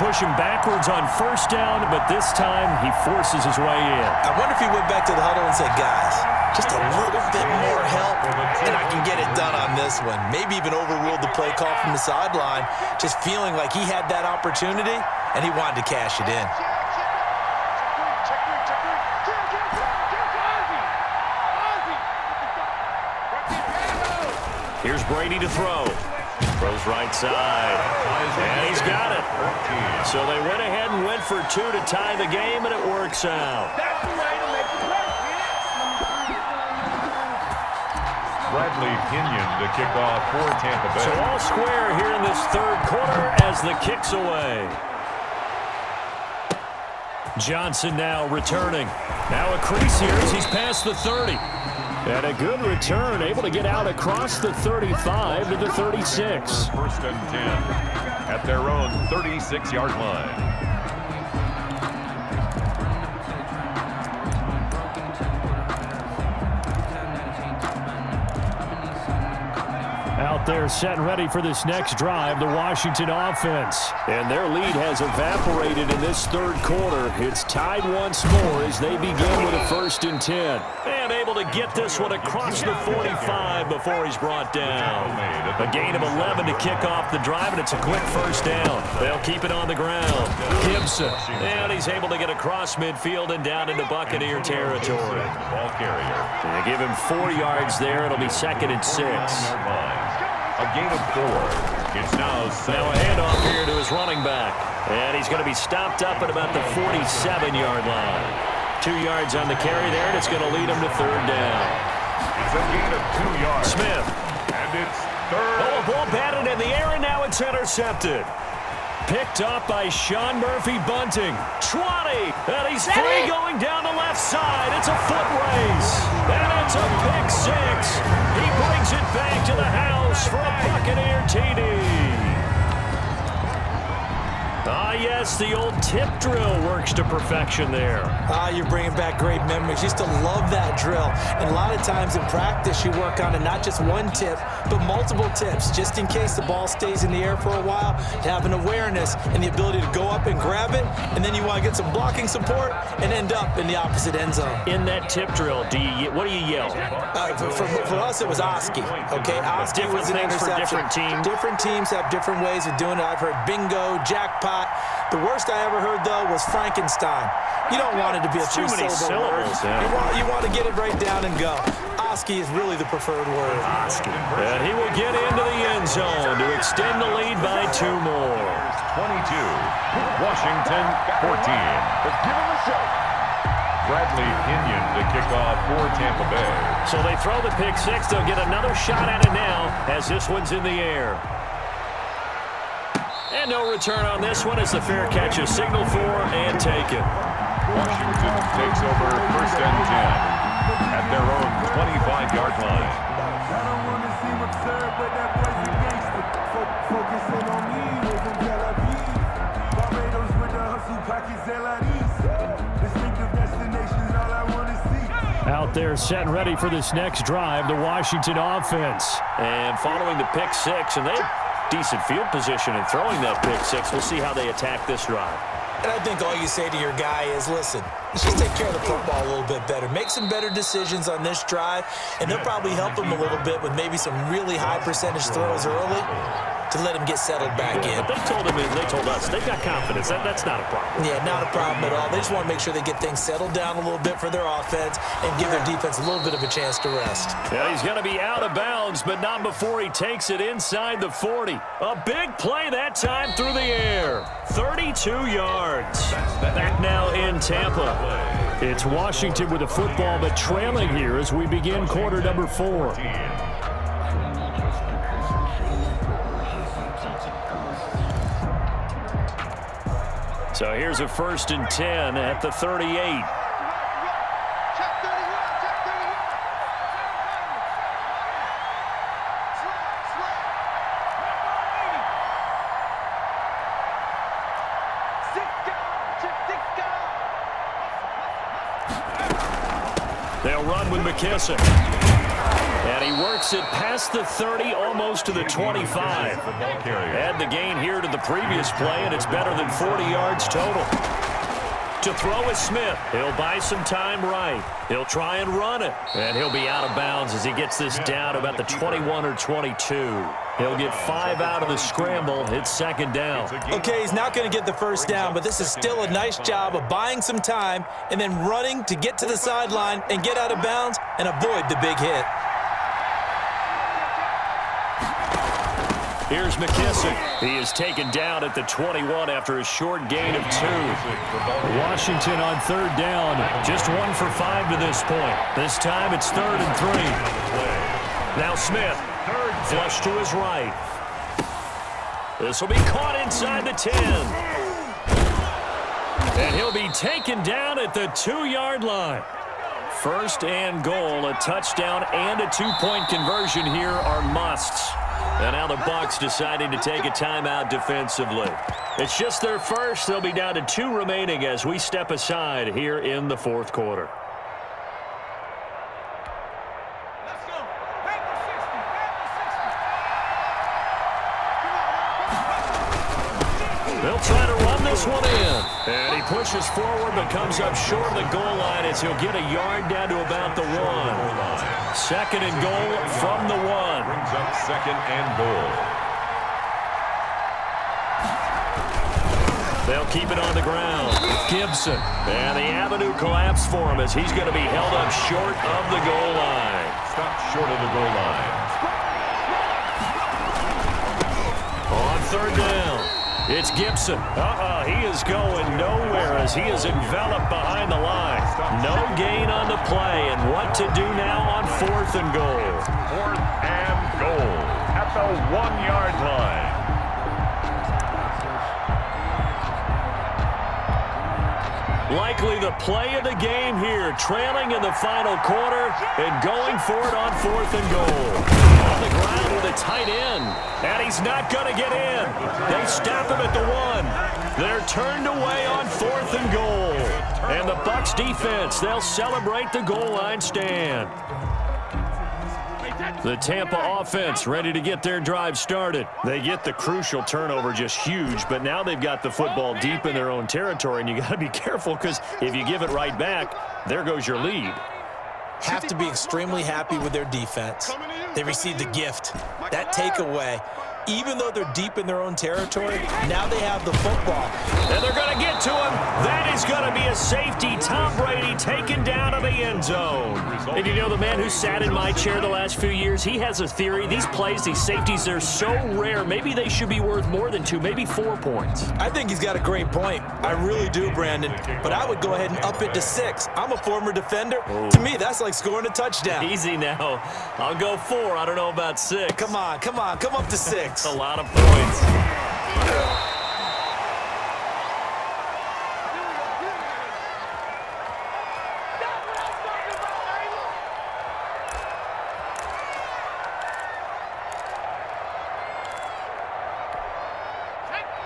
push him backwards on first down, but this time he forces his way in. I wonder if he went back to the huddle and said, guys, just a little bit more help, and I can get it done on this one. Maybe even overruled the play call from the sideline, just feeling like he had that opportunity, and he wanted to cash it in. Here's Brady to throw. Throws right side. And he's got it. So they went ahead and went for two to tie the game, and it works out. Bradley Pinion to kick off for Tampa Bay. So all square here in this third quarter as the kick's away. Johnson now returning. Now a crease here as he's past the 30. And a good return, able to get out across the 35 to the 36. First and 10 at their own 36-yard line. Out there set and ready for this next drive, the Washington offense. And their lead has evaporated in this third quarter. It's tied once more as they begin with a 1st and 10. And able to get this one across the 45 before he's brought down. A gain of 11 to kick off the drive, and it's a quick first down. They'll keep it on the ground. Gibson. And he's able to get across midfield and down into Buccaneer territory. Ball carrier. They give him 4 yards there. It'll be 2nd and 6. A gain of 4. It's now a handoff here to his running back. And he's going to be stopped up at about the 47-yard line. 2 yards on the carry there, and it's going to lead him to 3rd down. It's a gain of 2 yards. Smith. And it's 3rd. Oh, ball batted in the air, and now it's intercepted. Picked up by Sean Murphy Bunting. 20. And he's free going down the left side. It's a foot race. And it's a pick 6. He brings it back to the house for a Buccaneer TD. Ah, yes, the old tip drill works to perfection there. You're bringing back great memories. Used to love that drill. And a lot of times in practice, you work on it, not just one tip, but multiple tips, just in case the ball stays in the air for a while, to have an awareness and the ability to go up and grab it, and then you want to get some blocking support and end up in the opposite end zone. In that tip drill, what do you yell? For us, it was Oski. Okay, Oski was an interception. Different teams. Different teams have different ways of doing it. I've heard bingo, jackpot. The worst I ever heard, though, was Frankenstein. You don't want it to be a three-syllable word. Yeah. You want to get it right down and go. Oski is really the preferred word. Oski. And he will get into the end zone to extend the lead by 2 more. 22. Washington 14. Let's give him a shot. Bradley Pinion to kick off for Tampa Bay. So they throw the pick 6. They'll get another shot at it now as this one's in the air. And no return on this one as the fair catch is signaled for and taken. Washington takes over 1st and 10 at their own 25-yard line. I don't want to seem absurd, but that boy's a gangster. Focusing on me, wasn't Tel Aviv. Barbados with the hustle pockets, LIDs. Distinctive destinations, all I want to see. Out there set and ready for this next drive, the Washington offense. And following the pick 6, and they decent field position in throwing that pick 6. We'll see how they attack this drive. And I think all you say to your guy is, listen, let's just take care of the football a little bit better. Make some better decisions on this drive, and they'll probably help him a little bit with maybe some really high percentage throws early to let him get settled back in. But they told him, and they told us, they've got confidence. That's not a problem. Yeah, not a problem at all. They just want to make sure they get things settled down a little bit for their offense and give their defense a little bit of a chance to rest. Yeah, he's going to be out of bounds, but not before he takes it inside the 40. A big play that time through the air. 32 yards. Back now in Tampa. It's Washington with the football, but trailing here as we begin quarter number 4. So here's a 1st and 10 at the 38. They'll run with McKissick. And he works it past the 30, almost to the 25. Add the gain here to the previous play, and it's better than 40 yards total. To throw is Smith. He'll buy some time right. He'll try and run it. And he'll be out of bounds as he gets this down about the 21 or 22. He'll get 5 out of the scramble. It's second down. Okay, he's not going to get the first down, but this is still a nice job of buying some time and then running to get to the sideline and get out of bounds and avoid the big hit. Here's McKissick. He is taken down at the 21 after a short gain of 2. Washington on third down. Just 1 for 5 to this point. This time it's 3rd and 3. Now Smith. Flush to his right. This will be caught inside the 10. And he'll be taken down at the 2-yard line. First and goal. A touchdown and a 2-point conversion here are musts. And now the Bucs deciding to take a timeout defensively. It's just their first. They'll be down to 2 remaining as we step aside here in the fourth quarter. They'll try to run this one in. And he pushes forward but comes up short of the goal line as he'll get a yard down to about the 1. Second and goal from the 1. Brings up second and goal. They'll keep it on the ground. Gibson. And the avenue collapsed for him as he's going to be held up short of the goal line. Stopped short of the goal line. On third down. It's Gibson. He is going nowhere as he is enveloped behind the line. No gain on the play, and what to do now on 4th and goal. 4th and goal at the 1-yard line. Likely the play of the game here, trailing in the final quarter and going for it on 4th and goal. On the ground with a tight end, and he's not going to get in. They stop him at the 1. They're turned away on 4th and goal. And the Bucs defense, they'll celebrate the goal line stand. The Tampa offense ready to get their drive started. They get the crucial turnover, just huge, but now they've got the football deep in their own territory, and you got to be careful because if you give it right back, there goes your lead. Have to be extremely happy with their defense. They received a gift. That takeaway, even though they're deep in their own territory, now they have the football. And they're going to get to him. That is going to be a safety. Tom Brady taken down to the end zone. And you know, the man who sat in my chair the last few years, he has a theory. These plays, these safeties, they're so rare. Maybe they should be worth more than 2, maybe 4 points. I think he's got a great point. I really do, Brandon. But I would go ahead and up it to 6. I'm a former defender. Ooh. To me, that's like scoring a touchdown. Easy now. I'll go 4. I don't know about 6. Come on. Come up to 6. That's a lot of points.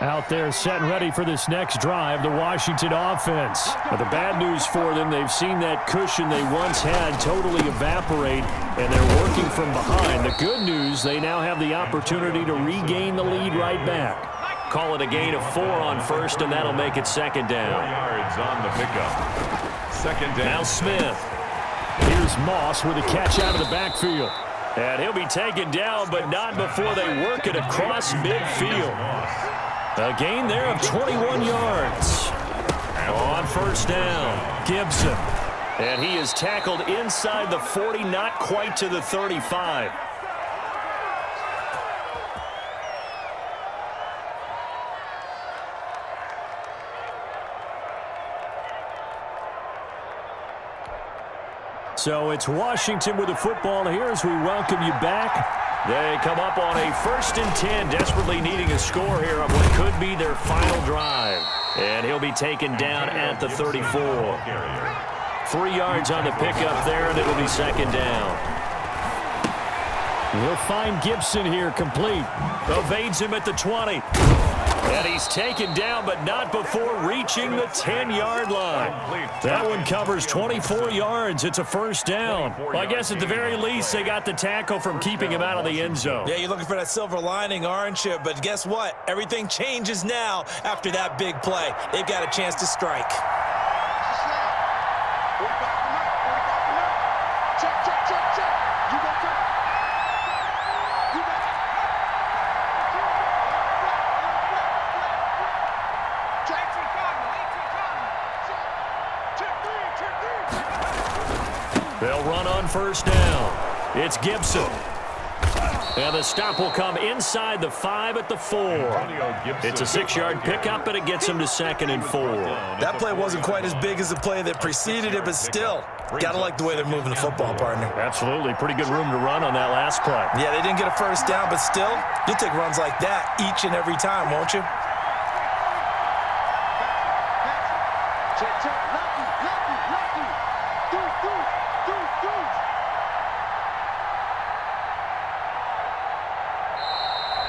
Out there set and ready for this next drive, the Washington offense. Now, the bad news for them, they've seen that cushion they once had totally evaporate, and they're working from behind. The good news, they now have the opportunity to regain the lead right back. Call it a gain of 4 on first, and that'll make it second down. 4 yards on the pickup. Second down. Now Smith. Here's Moss with a catch out of the backfield. And he'll be taken down, but not before they work it across midfield. A gain there of 21 yards. On first down, Gibson. And he is tackled inside the 40, not quite to the 35. So it's Washington with the football here as we welcome you back. They come up on a 1st and 10, desperately needing a score here on what could be their final drive. And he'll be taken down at the 34. 3 yards on the pickup there, and it'll be second down. We'll find Gibson here complete. Evades him at the 20. And he's taken down, but not before reaching. reaching the 10-yard line. That one covers 24 yards. It's a first down. Well, I guess at the very least, they got the tackle from keeping him out of the end zone. Yeah, you're looking for that silver lining, aren't you? But guess what? Everything changes now after that big play. They've got a chance to strike. They'll run on first down. It's Gibson. And the stop will come inside the 5 at the 4. It's a 6-yard pickup, and it gets him to 2nd and 4. That play wasn't quite as big as the play that preceded it, but still, gotta like the way they're moving the football, partner. Absolutely. Pretty good room to run on that last play. Yeah, they didn't get a first down, but still, you'll take runs like that each and every time, won't you?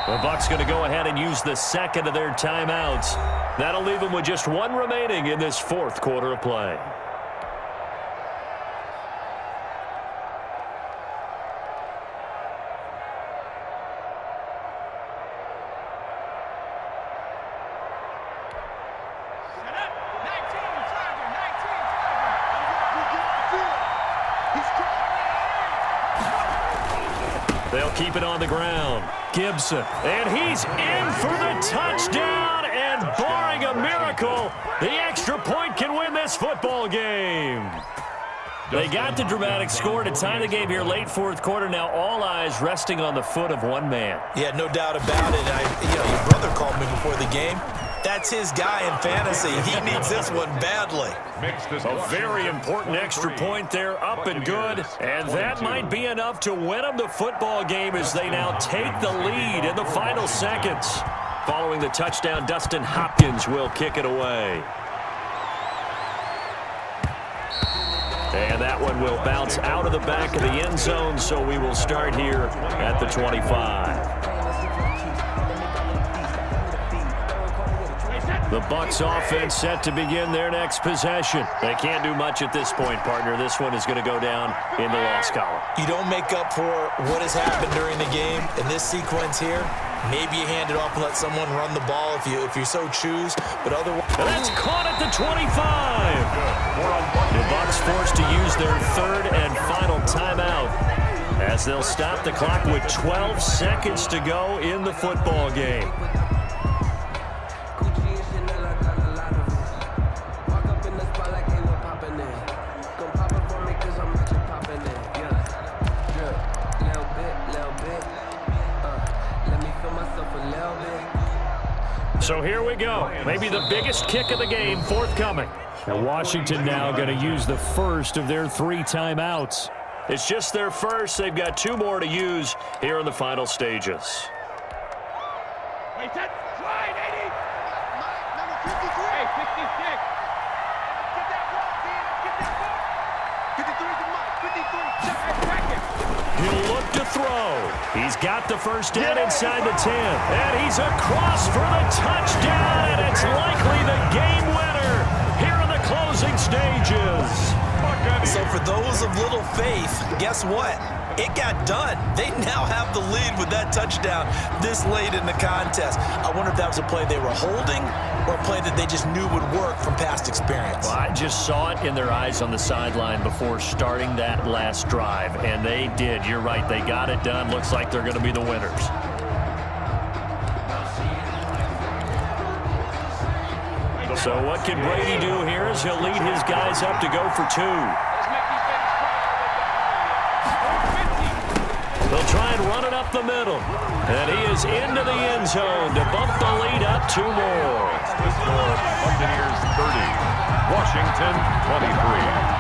The Bucs going to go ahead and use the second of their timeouts. That'll leave them with just one remaining in this fourth quarter of play. They'll keep it on the ground. Gibson, and he's in for the touchdown, and barring a miracle, the extra point can win this football game. They got the dramatic score to tie the game here late fourth quarter. Now all eyes resting on the foot of one man. Yeah, no doubt about it. Your brother called me before the game. That's his guy in fantasy. He needs this one badly. A very important extra point there, up and good. And that might be enough to win them the football game as they now take the lead in the final seconds. Following the touchdown, Dustin Hopkins will kick it away. And that one will bounce out of the back of the end zone, so we will start here at the 25. The Bucs offense set to begin their next possession. They can't do much at this point, partner. This one is going to go down in the loss column. You don't make up for what has happened during the game in this sequence here. Maybe you hand it off and let someone run the ball if you so choose, but otherwise... And that's caught at the 25. The Bucs forced to use their third and final timeout as they'll stop the clock with 12 seconds to go in the football game. So here we go. Maybe the biggest kick of the game forthcoming. And Washington now going to use the first of their 3 timeouts. It's just their first. They've got 2 more to use here in the final stages. Wait, that's right, 80. Number 53. Hey, 66. Get that ball, Dan. Get that ball. 53 to Mike. 53. Check it. He'll look to throw. He's got the first down inside the 10. And he's across for the touchdown. And it's likely the game winner here in the closing stages. So for those of little faith, guess what? It got done. They now have the lead with that touchdown this late in the contest. I wonder if that was a play they were holding or a play that they just knew would work from past experience. Well, I just saw it in their eyes on the sideline before starting that last drive, and they did. You're right. They got it done. Looks like they're going to be the winners. So what can Brady do here is he'll lead his guys up to go for 2. They'll try and run it up the middle. And he is into the end zone to bump the lead up 2 more. Buccaneers 30, Washington 23.